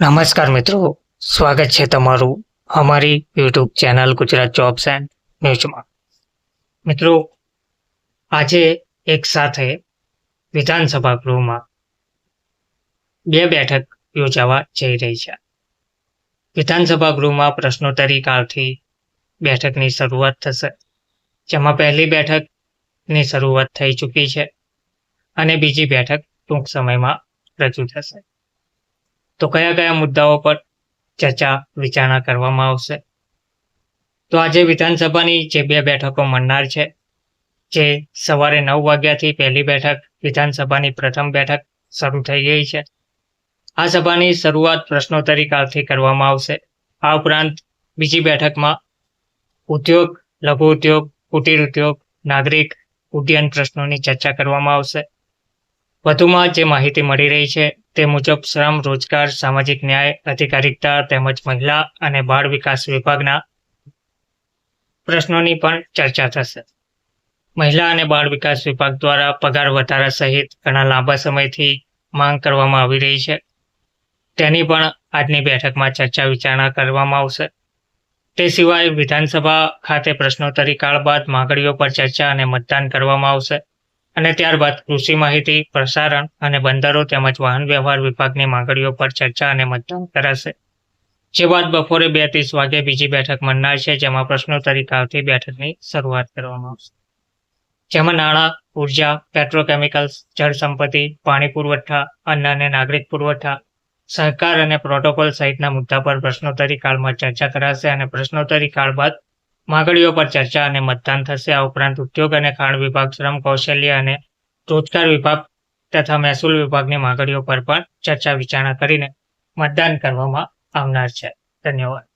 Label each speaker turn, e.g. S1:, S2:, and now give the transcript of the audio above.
S1: નમસ્કાર મિત્રો, સ્વાગત છે તમારું અમારી YouTube channel Gujarat jobs and ન્યૂઝમાં. મિત્રો, આજે એક સાથે વિધાનસભા ગૃહમાં બે બેઠક યોજાવા જઈ રહી છે. વિધાનસભા ગૃહમાં પ્રશ્નોત્તરી કાળથી બેઠકની શરૂઆત થશે, જેમાં પહેલી બેઠકની શરૂઆત થઈ ચૂકી છે અને બીજી બેઠક ટૂંક સમયમાં રજૂ થશે. તો કયા કયા મુદ્દાઓ પર ચર્ચા વિચારણા કરવામાં આવશે? તો આજે વિધાનસભાની જે બે બેઠકો મળનાર છે, જે સવારે 9 વાગ્યાથી પહેલી બેઠક વિધાનસભાની પ્રથમ બેઠક શરૂ થઈ ગઈ છે. આ સભાની શરૂઆત પ્રશ્નોત્તરી કાળથી કરવામાં આવશે. આ ઉપરાંત બીજી બેઠકમાં ઉદ્યોગ, લઘુ ઉદ્યોગ, કુટીર ઉદ્યોગ, નાગરિક ઉડ્ડયન પ્રશ્નોની ચર્ચા કરવામાં આવશે. વધુમાં જે માહિતી મળી રહી છે તે મુજબ શ્રમ, રોજગાર, સામાજિક ન્યાય, અધિકારિકતા તેમજ મહિલા અને બાળ વિકાસ વિભાગના પ્રશ્નોની પણ ચર્ચા થશે. મહિલા અને બાળ વિકાસ વિભાગ દ્વારા પગાર વધારા સહિત ઘણા લાંબા સમયથી માંગ કરવામાં આવી રહી છે, તેની પણ આજની બેઠકમાં ચર્ચા વિચારણા કરવામાં આવશે. તે સિવાય વિધાનસભા ખાતે પ્રશ્નોત્તરી કાળ બાદ માંગણીઓ પર ચર્ચા અને મતદાન કરવામાં આવશે અને ત્યારબાદ કૃષિ માહિતી, પ્રસારણ અને બંદરો તેમજ વાહન વ્યવહાર વિભાગની માંગણીઓ પર ચર્ચા અને મતદાન કરાશે. જે બાદ બપોરે 2:30 વાગે બીજી બેઠક મળનાર છે, જેમાં પ્રશ્નોત્તરી કાળથી બેઠકની શરૂઆત કરવામાં આવશે. જેમાં નાણાં, ઉર્જા, પેટ્રોકેમિકલ્સ, જળ સંપત્તિ, પાણી પુરવઠા, અન્ન અને નાગરિક પુરવઠા, સહકાર અને પ્રોટોકોલ સહિતના મુદ્દા પર પ્રશ્નોત્તરી કાળમાં ચર્ચા કરાશે અને પ્રશ્નોત્તરી કાળ બાદ માંગણીઓ પર ચર્ચા અને મતદાન થશે. આ ઉપરાંત ઉદ્યોગ અને ખાણ વિભાગ, શ્રમ, કૌશલ્ય અને રોજગાર વિભાગ તથા મહેસૂલ વિભાગની માંગણીઓ પર પણ ચર્ચા વિચારણા કરીને મતદાન કરવામાં આવનાર છે. ધન્યવાદ.